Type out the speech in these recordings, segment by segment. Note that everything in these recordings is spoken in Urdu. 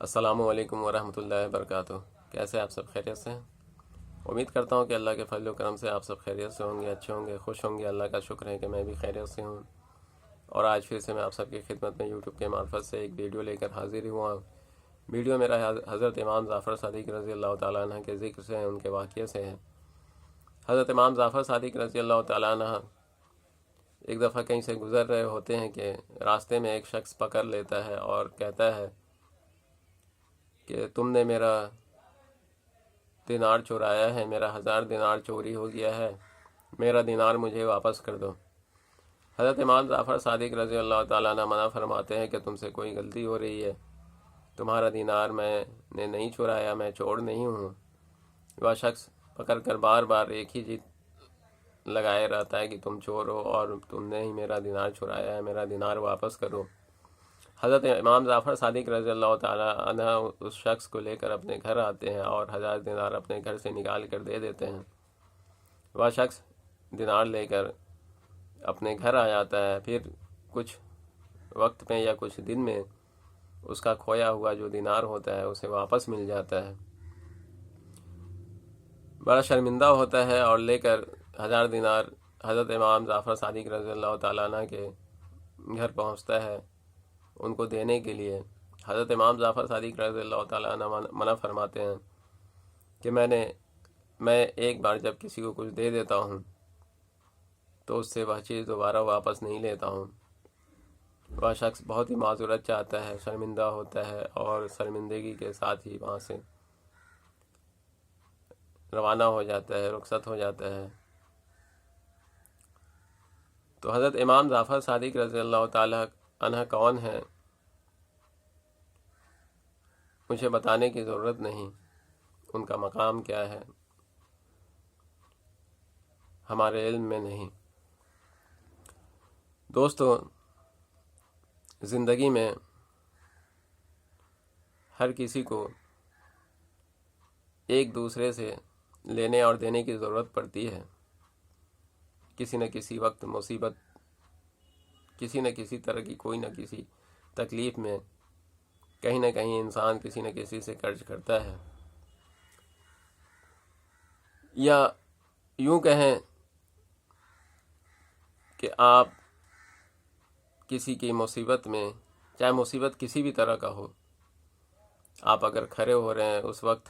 السلام علیکم ورحمۃ اللہ وبرکاتہ۔ کیسے آپ سب خیریت سے ہیں؟ امید کرتا ہوں کہ اللہ کے فضل و کرم سے آپ سب خیریت سے ہوں گے، اچھے ہوں گے، خوش ہوں گے۔ اللہ کا شکر ہے کہ میں بھی خیریت سے ہوں، اور آج پھر سے میں آپ سب کی خدمت میں یوٹیوب کے معرفت سے ایک ویڈیو لے کر حاضر ہوا ہوں۔ ویڈیو میرا حضرت امام جعفر صادق رضی اللہ تعالیٰ عنہ کے ذکر سے ہے، ان کے واقعے سے ہے۔ حضرت امام جعفر صادق رضی اللہ تعالیٰ عنہ ایک دفعہ کہیں سے گزر رہے ہوتے ہیں کہ راستے میں ایک شخص پکڑ لیتا ہے اور کہتا ہے کہ تم نے میرا دینار چورایا ہے، میرا 1000 دینار چوری ہو گیا ہے، میرا دینار مجھے واپس کر دو۔ حضرت امام جعفر صادق رضی اللہ تعالیٰ عنہ منع فرماتے ہیں کہ تم سے کوئی غلطی ہو رہی ہے، تمہارا دینار میں نے نہیں چورایا، میں چور نہیں ہوں۔ وہ شخص پکڑ کر بار بار ایک ہی چیز لگائے رہتا ہے کہ تم چور ہو اور تم نے ہی میرا دینار چورایا ہے، میرا دینار واپس کرو۔ حضرت امام جعفر صادق رضی اللہ تعالیٰ عنہ اس شخص کو لے کر اپنے گھر آتے ہیں اور 1000 دینار اپنے گھر سے نکال کر دے دیتے ہیں۔ وہ شخص دینار لے کر اپنے گھر آ جاتا ہے، پھر کچھ وقت میں یا کچھ دن میں اس کا کھویا ہوا جو دینار ہوتا ہے اسے واپس مل جاتا ہے۔ بڑا شرمندہ ہوتا ہے اور لے کر 1000 دینار حضرت امام جعفر صادق رضی اللہ تعالیٰ عنہ کے گھر پہنچتا ہے ان کو دینے کے لیے۔ حضرت امام جعفر صادق رضی اللہ تعالیٰ عنہ منع فرماتے ہیں کہ میں ایک بار جب کسی کو کچھ دے دیتا ہوں تو اس سے وہ چیز دوبارہ واپس نہیں لیتا ہوں۔ وہ شخص بہت ہی معذرت چاہتا ہے، شرمندہ ہوتا ہے اور شرمندگی کے ساتھ ہی وہاں سے روانہ ہو جاتا ہے، رخصت ہو جاتا ہے۔ تو حضرت امام جعفر صادق رضی اللہ تعالیٰ عنہ کون ہیں مجھے بتانے کی ضرورت نہیں، ان کا مقام کیا ہے ہمارے علم میں نہیں۔ دوستو، زندگی میں ہر کسی کو ایک دوسرے سے لینے اور دینے کی ضرورت پڑتی ہے۔ کسی نہ کسی وقت مصیبت، کسی نہ کسی طرح کی کوئی نہ کسی تکلیف میں کہیں نہ کہیں انسان کسی نہ کسی سے قرض کرتا ہے، یا یوں کہیں کہ آپ کسی کی مصیبت میں، چاہے مصیبت کسی بھی طرح کا ہو، آپ اگر کھڑے ہو رہے ہیں اس وقت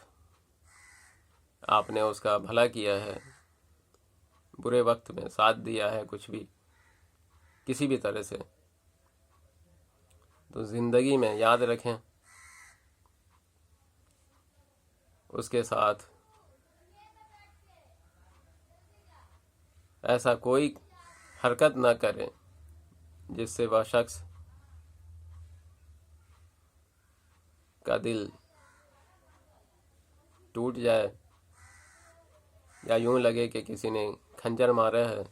آپ نے اس کا بھلا کیا ہے، برے وقت میں ساتھ دیا ہے کچھ بھی کسی بھی طرح سے، تو زندگی میں یاد رکھیں اس کے ساتھ ایسا کوئی حرکت نہ کریں جس سے وہ شخص کا دل ٹوٹ جائے، یا یوں لگے کہ کسی نے کھنجر مارا ہے،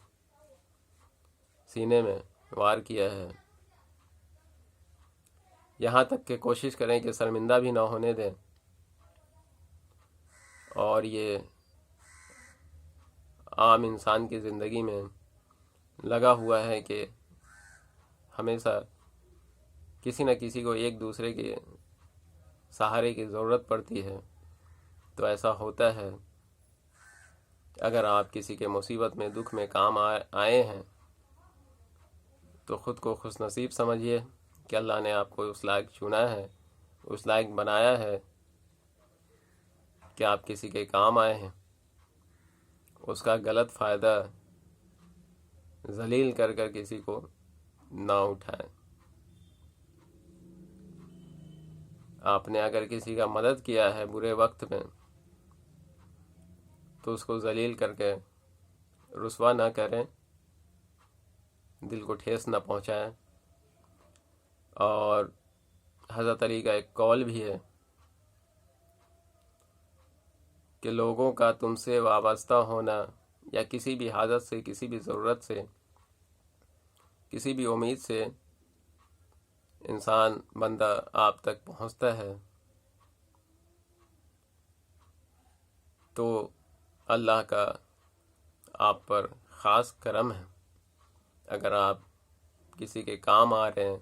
سینے میں وار کیا ہے۔ یہاں تک کہ کوشش کریں کہ شرمندہ بھی نہ ہونے دیں، اور یہ عام انسان کی زندگی میں لگا ہوا ہے کہ ہمیشہ کسی نہ کسی کو ایک دوسرے کے سہارے کی ضرورت پڑتی ہے۔ تو ایسا ہوتا ہے، اگر آپ کسی کے مصیبت میں، دکھ میں کام آئے ہیں تو خود کو خوش نصیب سمجھیے کہ اللہ نے آپ کو اس لائق چنا ہے، اس لائق بنایا ہے کہ آپ کسی کے کام آئے ہیں۔ اس کا غلط فائدہ ذلیل کر کر کسی کو نہ اٹھائیں۔ آپ نے اگر کسی کا مدد کیا ہے برے وقت میں تو اس کو ذلیل کر کے رسوا نہ کریں، دل کو ٹھیس نہ پہنچائیں۔ اور حضرت علی کا ایک قول بھی ہے کہ لوگوں کا تم سے وابستہ ہونا، یا کسی بھی حاجت سے، کسی بھی ضرورت سے، کسی بھی امید سے انسان بندہ آپ تک پہنچتا ہے تو اللہ کا آپ پر خاص کرم ہے۔ اگر آپ کسی کے کام آ رہے ہیں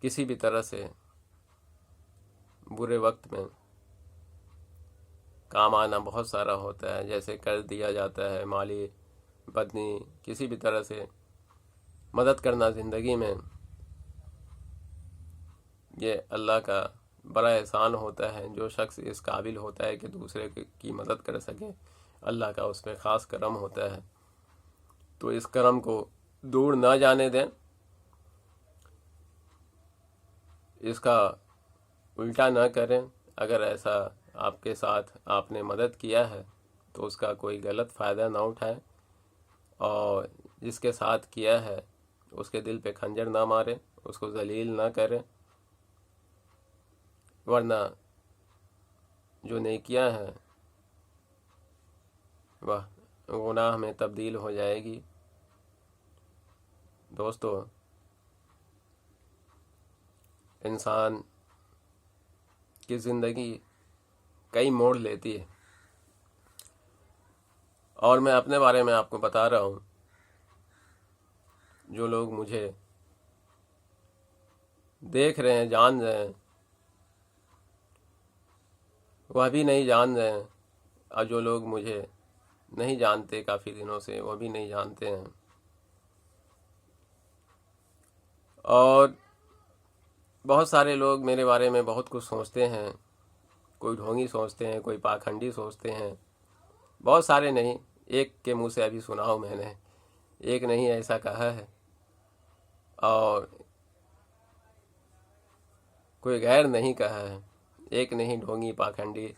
کسی بھی طرح سے، برے وقت میں کام آنا بہت سارا ہوتا ہے، جیسے قرض دیا جاتا ہے، مالی بدنی، کسی بھی طرح سے مدد کرنا زندگی میں، یہ اللہ کا بڑا احسان ہوتا ہے۔ جو شخص اس قابل ہوتا ہے کہ دوسرے کی مدد کر سکے، اللہ کا اس پہ خاص کرم ہوتا ہے۔ تو اس کرم کو دور نہ جانے دیں، اس کا الٹا نہ کریں۔ اگر ایسا آپ کے ساتھ آپ نے مدد کیا ہے تو اس کا کوئی غلط فائدہ نہ اٹھائیں، اور جس کے ساتھ کیا ہے اس کے دل پہ خنجر نہ ماریں، اس کو ذلیل نہ کریں، ورنہ جو نیکیاں ہیں وہ گناہ میں تبدیل ہو جائے گی۔ دوستو، انسان کی زندگی کئی موڑ لیتی ہے، اور میں اپنے بارے میں آپ کو بتا رہا ہوں۔ جو لوگ مجھے دیکھ رہے ہیں، جان رہے ہیں، وہ بھی نہیں جان رہے ہیں، اور جو لوگ مجھے نہیں جانتے کافی دنوں سے، وہ بھی نہیں جانتے ہیں۔ اور بہت سارے لوگ میرے بارے میں بہت کچھ سوچتے ہیں، کوئی ڈھونگی سوچتے ہیں، کوئی پاکھنڈی سوچتے ہیں، بہت سارے نہیں، ایک کے منہ سے ابھی سنا ہوں میں نے، ایک نہیں ایسا کہا ہے، اور کوئی غیر نہیں کہا ہے، ایک نہیں ڈھونگی پاکھنڈی،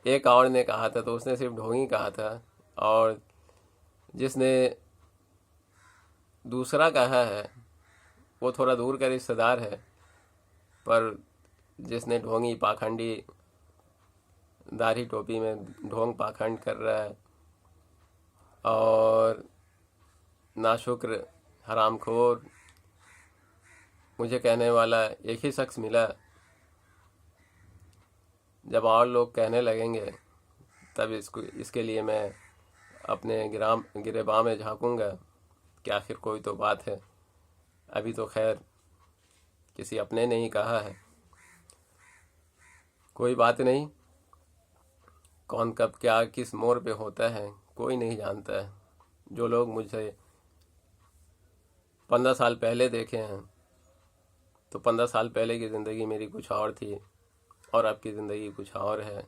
ایک اور نے کہا تھا تو اس نے صرف ڈھونگی کہا تھا، اور جس نے دوسرا کہا ہے وہ تھوڑا دور کا رشتہ دار ہے، پر جس نے ڈھونگی پاکھنڈی، داڑھی ٹوپی میں ڈھونگ پاکھنڈ کر رہا ہے اور ناشکر حرام خور مجھے کہنے والا ایک ہی شخص ملا۔ جب اور لوگ کہنے لگیں گے تب اس کے لیے میں اپنے گریباں میں جھانکوں گا کہ آخر کوئی تو بات ہے۔ ابھی تو خیر کسی اپنے نے ہی کہا ہے، کوئی بات نہیں، کون کب کیا کس موڑ پہ ہوتا ہے کوئی نہیں جانتا ہے۔ جو لوگ مجھے 15 سال پہلے دیکھے ہیں تو 15 سال پہلے کی زندگی میری کچھ اور تھی، اور اب کی زندگی کچھ اور ہے۔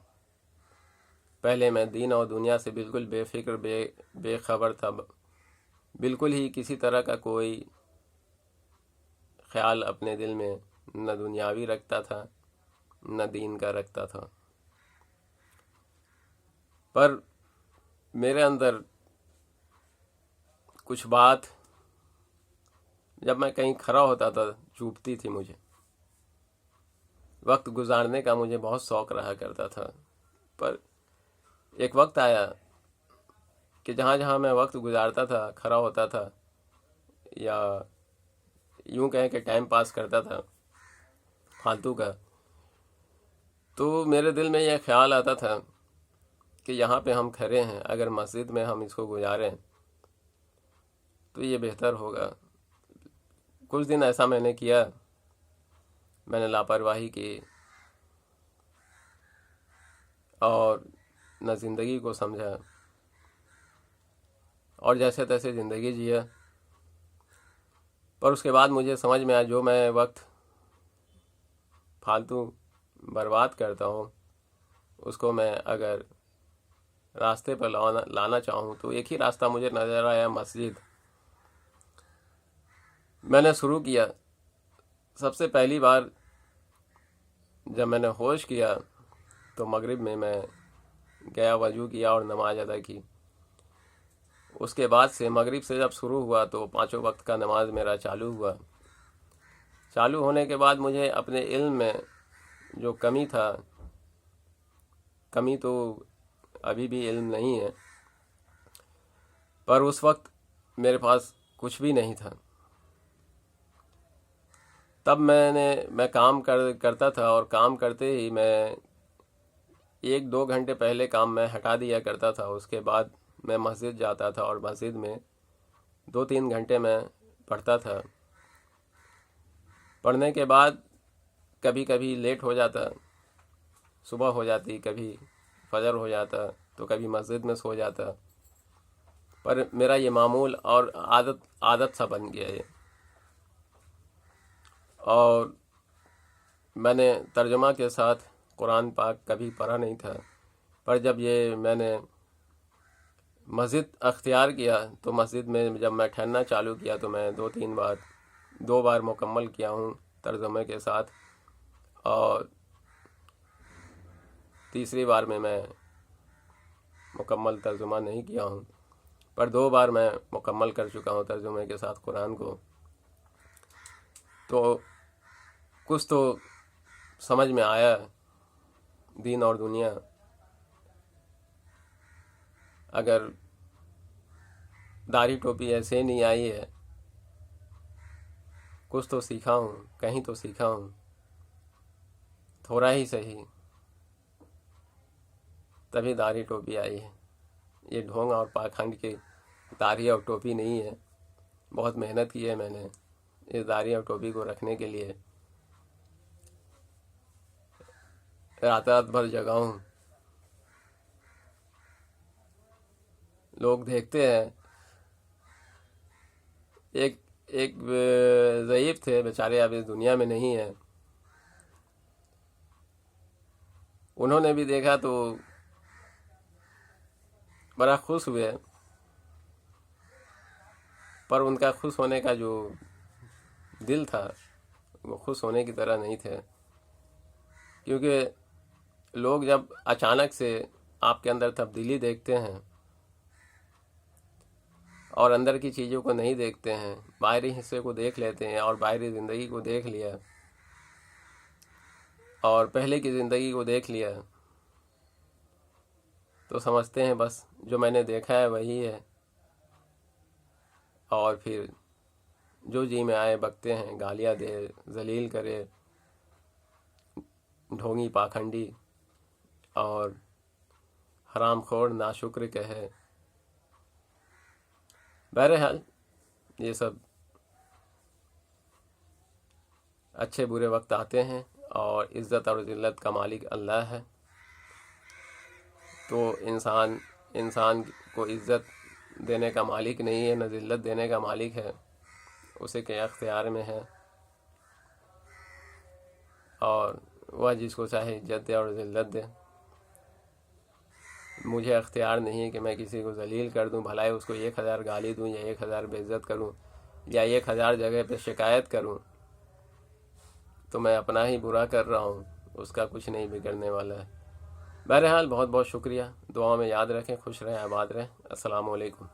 پہلے میں دین اور دنیا سے بالکل بے فکر بے خبر تھا، بالکل ہی کسی طرح کا کوئی خیال اپنے دل میں نہ دنیاوی رکھتا تھا نہ دین کا رکھتا تھا۔ پر میرے اندر کچھ بات جب میں کہیں کھڑا ہوتا تھا چوبتی تھی مجھے۔ وقت گزارنے کا مجھے بہت شوق رہا کرتا تھا، پر ایک وقت آیا کہ جہاں جہاں میں وقت گزارتا تھا، کھڑا ہوتا تھا، یا یوں کہیں کہ ٹائم پاس کرتا تھا فالتو کا، تو میرے دل میں یہ خیال آتا تھا کہ یہاں پہ ہم کھڑے ہیں، اگر مسجد میں ہم اس کو گزاریں تو یہ بہتر ہوگا۔ کچھ دن ایسا میں نے کیا، میں نے لاپرواہی کی اور نہ زندگی کو سمجھا، اور جیسے تیسے زندگی جیا۔ پر اس کے بعد مجھے سمجھ میں آیا جو میں وقت فالتو برباد کرتا ہوں اس کو میں اگر راستے پر لانا چاہوں تو ایک ہی راستہ مجھے نظر آیا، مسجد۔ میں نے شروع کیا، سب سے پہلی بار جب میں نے ہوش کیا تو مغرب میں گیا، وضو کیا اور نماز ادا کی۔ اس کے بعد سے مغرب سے جب شروع ہوا تو 5 وقت کا نماز میرا چالو ہوا۔ چالو ہونے کے بعد مجھے اپنے علم میں جو کمی تھا، کمی تو ابھی بھی علم نہیں ہے، پر اس وقت میرے پاس کچھ بھی نہیں تھا۔ تب میں کام کرتا تھا، اور کام کرتے ہی میں 1-2 گھنٹے پہلے کام میں ہٹا دیا کرتا تھا۔ اس کے بعد میں مسجد جاتا تھا اور مسجد میں 2-3 گھنٹے میں پڑھتا تھا۔ پڑھنے کے بعد کبھی کبھی لیٹ ہو جاتا، صبح ہو جاتی، کبھی فجر ہو جاتا، تو کبھی مسجد میں سو جاتا، پر میرا یہ معمول اور عادت سا بن گیا یہ. اور میں نے ترجمہ کے ساتھ قرآن پاک کبھی پڑھا نہیں تھا، پر جب یہ میں نے مسجد اختیار کیا تو مسجد میں جب میں ٹھہرنا چالو کیا تو میں دو بار مکمل کیا ہوں ترجمے کے ساتھ، اور تیسری بار میں مکمل ترجمہ نہیں کیا ہوں، پر 2 بار میں مکمل کر چکا ہوں ترجمے کے ساتھ قرآن کو. تو کچھ تو سمجھ میں آیا دین اور دنیا. اگر داڑھی ٹوپی ایسے نہیں آئی ہے، کچھ تو سیکھا ہوں، کہیں تو سیکھا ہوں، تھوڑا ہی صحیح، تبھی داڑھی ٹوپی آئی ہے. یہ ڈھونگ اور پاکھنڈ کی داڑھی اور ٹوپی نہیں ہے، بہت محنت کی ہے میں نے اس داڑھی اور ٹوپی کو رکھنے کے لیے. رات بھر جگا ہوں. لوگ دیکھتے ہیں، ایک ضعیف تھے بیچارے، اب اس دنیا میں نہیں ہیں، انہوں نے بھی دیکھا تو بڑا خوش ہوئے، پر ان کا خوش ہونے کا جو دل تھا وہ خوش ہونے کی طرح نہیں تھے. کیونکہ لوگ جب اچانک سے آپ کے اندر تبدیلی دیکھتے ہیں اور اندر کی چیزوں کو نہیں دیکھتے ہیں، باہری حصے کو دیکھ لیتے ہیں اور باہری زندگی کو دیکھ لیا اور پہلے کی زندگی کو دیکھ لیا، تو سمجھتے ہیں بس جو میں نے دیکھا ہے وہی ہے، اور پھر جو جی میں آئے بکتے ہیں، گالیاں دے، ذلیل کرے، ڈھونگی پاکھنڈی اور حرام خور ناشکر کہے. بہرحال یہ سب اچھے برے وقت آتے ہیں، اور عزت اور ذلت کا مالک اللہ ہے. تو انسان کو عزت دینے کا مالک نہیں ہے، نہ ذلت دینے کا مالک ہے، اسے کے اختیار میں ہے، اور وہ جس کو چاہے عزت دے اور ذلت دے. مجھے اختیار نہیں ہے کہ میں کسی کو ذلیل کر دوں، بھلائے اس کو 1000 گالی دوں یا 1000 بے عزت کروں یا 1000 جگہ پہ شکایت کروں، تو میں اپنا ہی برا کر رہا ہوں، اس کا کچھ نہیں بگڑنے والا ہے. بہرحال بہت بہت شکریہ، دعاؤں میں یاد رکھیں، خوش رہیں، آباد رہیں. السلام علیکم.